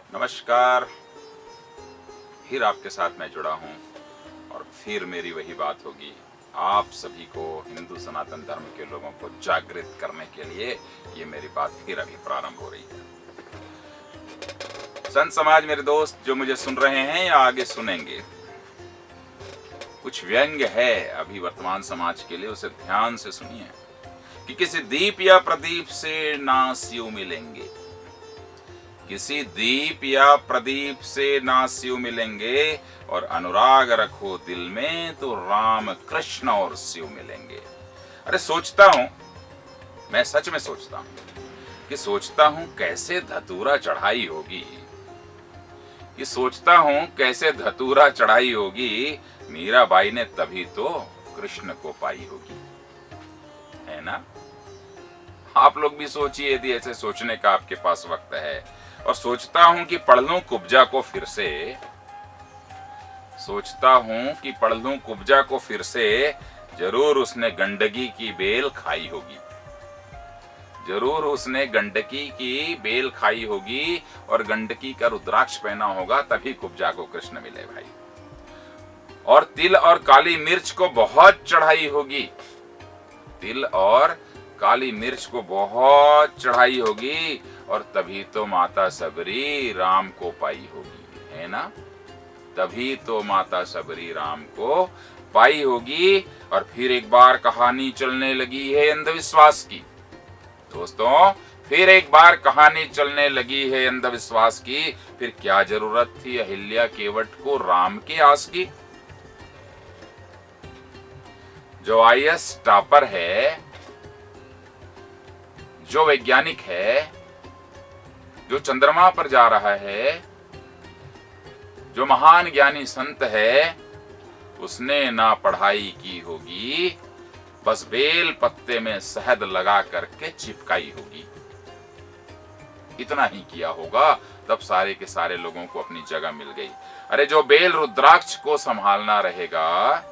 नमस्कार। फिर आपके साथ मैं जुड़ा हूँ और फिर मेरी वही बात होगी। आप सभी को, हिंदू सनातन धर्म के लोगों को जागृत करने के लिए ये मेरी बात फिर अभी प्रारंभ हो रही है। संत समाज, मेरे दोस्त जो मुझे सुन रहे हैं या आगे सुनेंगे, कुछ व्यंग्य है अभी वर्तमान समाज के लिए, उसे ध्यान से सुनिए कि किसी दीप या प्रदीप से ना शिव मिलेंगे, किसी दीप या प्रदीप से ना शिव मिलेंगे, और अनुराग रखो दिल में तो राम कृष्ण और शिव मिलेंगे। अरे सोचता हूं, मैं सच में सोचता हूं कि सोचता हूं कैसे धतूरा चढ़ाई होगी, कि सोचता हूं कैसे धतूरा चढ़ाई होगी, मीराबाई ने तभी तो कृष्ण को पाई होगी, है ना। आप लोग भी सोचिए यदि ऐसे सोचने का आपके पास वक्त है। और सोचता हूं कि पढ़ लूं कुब्जा को फिर से, सोचता हूं कि पढ़ लूं कुब्जा को फिर से, जरूर उसने गंडकी की बेल खाई होगी, जरूर उसने गंडकी की बेल खाई होगी और गंडकी का रुद्राक्ष पहना होगा, तभी कुब्जा को कृष्ण मिले भाई। और तिल और काली मिर्च को बहुत चढ़ाई होगी, तिल और काली मिर्च को बहुत चढ़ाई होगी, और तभी तो माता सबरी राम को पाई होगी, है ना। तभी तो माता सबरी राम को पाई होगी। और फिर एक बार कहानी चलने लगी है अंधविश्वास की, दोस्तों, फिर एक बार कहानी चलने लगी है अंधविश्वास की। फिर क्या जरूरत थी अहिल्या केवट को राम के आस की। जो आईएएस टॉपर है, जो वैज्ञानिक है, जो चंद्रमा पर जा रहा है, जो महान ज्ञानी संत है, उसने ना पढ़ाई की होगी, बस बेल पत्ते में शहद लगा करके चिपकाई होगी। इतना ही किया होगा, तब सारे के सारे लोगों को अपनी जगह मिल गई। अरे जो बेल रुद्राक्ष को संभालना रहेगा,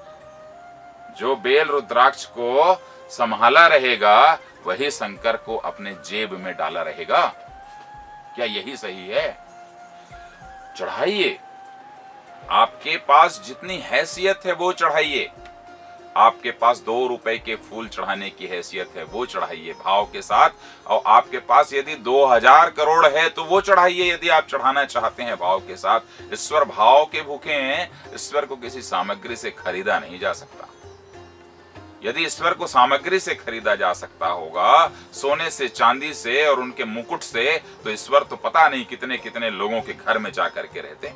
जो बेल रुद्राक्ष को संभाला रहेगा, वही शंकर को अपने जेब में डाला रहेगा। क्या यही सही है? चढ़ाइए, आपके पास जितनी हैसियत है वो चढ़ाइए। आपके पास 2 रुपए के फूल चढ़ाने की हैसियत है, वो चढ़ाइए भाव के साथ। और आपके पास यदि 2000 करोड़ है तो वो चढ़ाइए, यदि आप चढ़ाना चाहते हैं भाव के साथ। ईश्वर भाव के भूखे हैं। ईश्वर को किसी सामग्री से खरीदा नहीं जा सकता। यदि ईश्वर को सामग्री से खरीदा जा सकता होगा, सोने से, चांदी से और उनके मुकुट से, तो ईश्वर तो पता नहीं कितने कितने लोगों के घर में जाकर के रहते।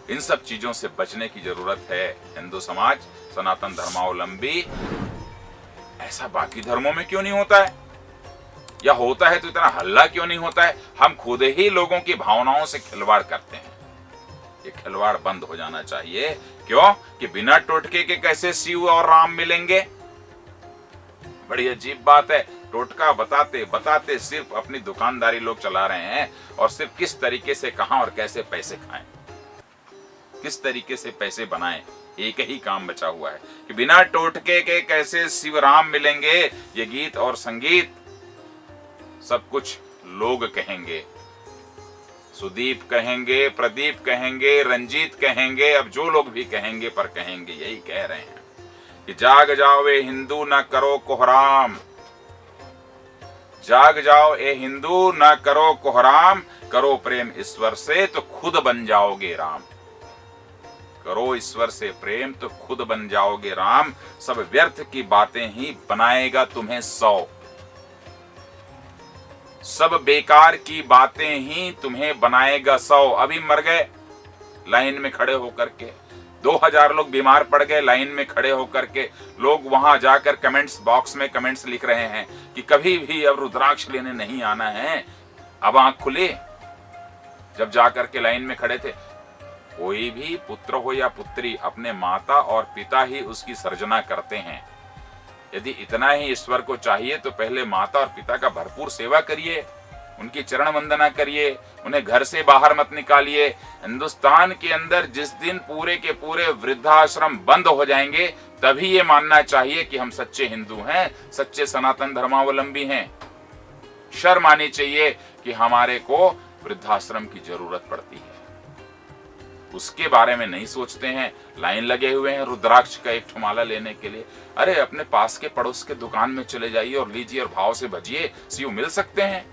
इन सब चीजों से बचने की जरूरत है हिंदू समाज, सनातन धर्मावलंबी। ऐसा बाकी धर्मों में क्यों नहीं होता है, या होता है तो इतना हल्ला क्यों नहीं होता है। हम खुद ही लोगों की भावनाओं से खिलवाड़ करते हैं। ये खिलवाड़ बंद हो जाना चाहिए। क्यों कि बिना टोटके के कैसे शिव और राम मिलेंगे। बड़ी अजीब बात है, टोटका बताते बताते सिर्फ अपनी दुकानदारी लोग चला रहे हैं, और सिर्फ किस तरीके से, कहां और कैसे पैसे खाएं, किस तरीके से पैसे बनाएं, एक ही काम बचा हुआ है कि बिना टोटके के कैसे शिव राम मिलेंगे। ये गीत और संगीत सब कुछ लोग कहेंगे, सुदीप कहेंगे, प्रदीप कहेंगे, रंजीत कहेंगे, अब जो लोग भी कहेंगे, पर कहेंगे यही कह रहे हैं कि जाग जाओ ए हिंदू, न करो कोहराम। जाग जाओ ए हिंदू, न करो कोहराम, करो प्रेम ईश्वर से तो खुद बन जाओगे राम। करो ईश्वर से प्रेम तो खुद बन जाओगे राम। सब व्यर्थ की बातें ही बनाएगा तुम्हें 100, सब बेकार की बातें ही तुम्हें बनाएगा 100। अभी मर गए लाइन में खड़े होकर के, 2000 लोग बीमार पड़ गए लाइन में खड़े होकर के। लोग वहां जाकर कमेंट्स बॉक्स में कमेंट्स लिख रहे हैं कि कभी भी अब रुद्राक्ष लेने नहीं आना है। अब आंख खुले, जब जाकर के लाइन में खड़े थे। कोई भी पुत्र हो या पुत्री, अपने माता और पिता ही उसकी सर्जना करते हैं। यदि इतना ही ईश्वर को चाहिए तो पहले माता और पिता का भरपूर सेवा करिए, उनकी चरण वंदना करिए, उन्हें घर से बाहर मत निकालिए। हिंदुस्तान के अंदर जिस दिन पूरे के पूरे वृद्धाश्रम बंद हो जाएंगे, तभी ये मानना चाहिए कि हम सच्चे हिंदू हैं, सच्चे सनातन धर्मावलंबी हैं। शर्म आनी चाहिए कि हमारे को वृद्धाश्रम की जरूरत पड़ती है, उसके बारे में नहीं सोचते हैं। लाइन लगे हुए हैं रुद्राक्ष का एक ठुमाला लेने के लिए। अरे अपने पास के पड़ोस के दुकान में चले जाइए और लीजिए और भाव से भजिए, शिव मिल सकते हैं।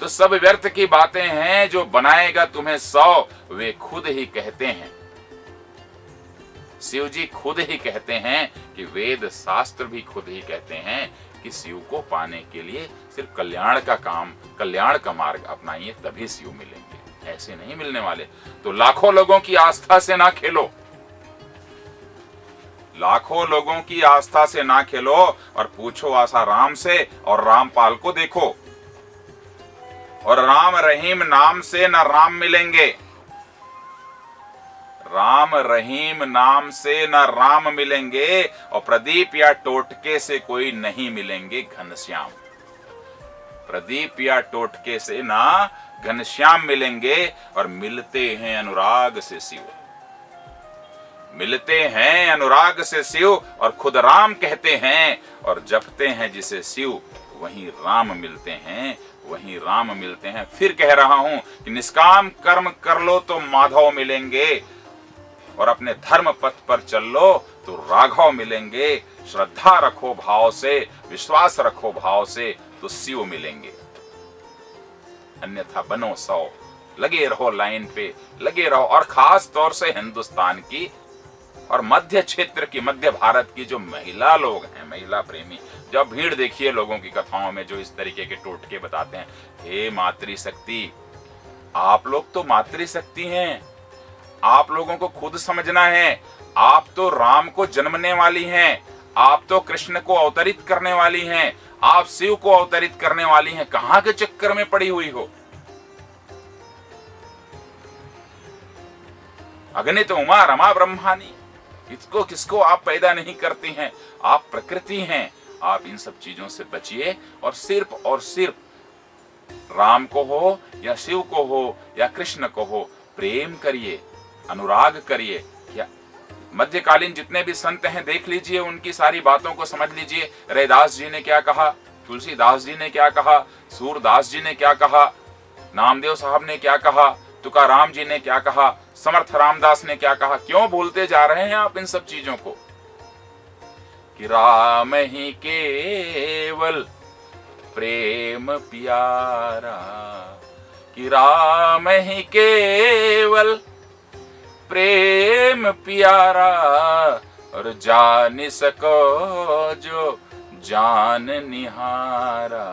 तो सब व्यर्थ की बातें हैं, जो बनाएगा तुम्हें 100 वे खुद ही कहते हैं। शिव जी खुद ही कहते हैं कि वेद शास्त्र भी खुद ही कहते हैं कि शिव को पाने के लिए सिर्फ कल्याण का मार्ग अपनाइए, तभी शिव मिलेंगे, ऐसे नहीं मिलने वाले। तो लाखों लोगों की आस्था से ना खेलो, लाखों लोगों की आस्था से ना खेलो और पूछो आसाराम से और रामपाल को देखो। और राम रहीम नाम से न राम मिलेंगे, राम रहीम नाम से न राम मिलेंगे, और प्रदीप या टोटके से कोई नहीं मिलेंगे घनश्याम। प्रदीप या टोटके से ना घनश्याम मिलेंगे। और मिलते हैं अनुराग से शिव, मिलते हैं अनुराग से शिव, और खुद राम कहते हैं। और जपते हैं जिसे शिव, वहीं राम मिलते हैं, वहीं राम मिलते हैं। फिर कह रहा हूं कि निष्काम कर्म कर लो तो माधव मिलेंगे, और अपने धर्म पथ पर चल लो तो राघव मिलेंगे। श्रद्धा रखो भाव से, विश्वास रखो भाव से, तो शिव मिलेंगे। अन्यथा बनो 100, लगे रहो लाइन पे, लगे रहो। और खास तौर से हिंदुस्तान की और मध्य क्षेत्र की, मध्य भारत की जो महिला लोग हैं, महिला प्रेमी, जब भीड़ देखिए लोगों की कथाओं में जो इस तरीके के टोटके बताते हैं, हे मातृशक्ति, आप लोग तो मातृशक्ति हैं, आप लोगों को खुद समझना है। आप तो राम को जन्मने वाली हैं, आप तो कृष्ण को अवतरित करने वाली हैं, आप शिव को अवतरित करने वाली हैं। कहां के चक्कर में पड़ी हुई हो? अगणित उमा रमा ब्रह्मानी, इसको किसको आप पैदा नहीं करती हैं, आप प्रकृति हैं। आप इन सब चीजों से बचिए और सिर्फ राम को हो या शिव को हो या कृष्ण को हो, प्रेम करिए, अनुराग करिए। या मध्यकालीन जितने भी संत हैं देख लीजिए, उनकी सारी बातों को समझ लीजिए। रैदास जी ने क्या कहा, तुलसीदास जी ने क्या कहा, सूरदास जी ने क्या कहा, नामदेव साहब ने क्या कहा, तुकाराम जी ने क्या कहा, समर्थ रामदास ने क्या कहा। क्यों भूलते जा रहे हैं आप इन सब चीजों को? कि राम ही केवल प्रेम प्यारा, कि राम ही केवल प्रेम प्यारा, और जान सको जो जान निहारा,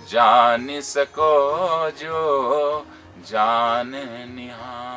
जान सको जो जान निहारा।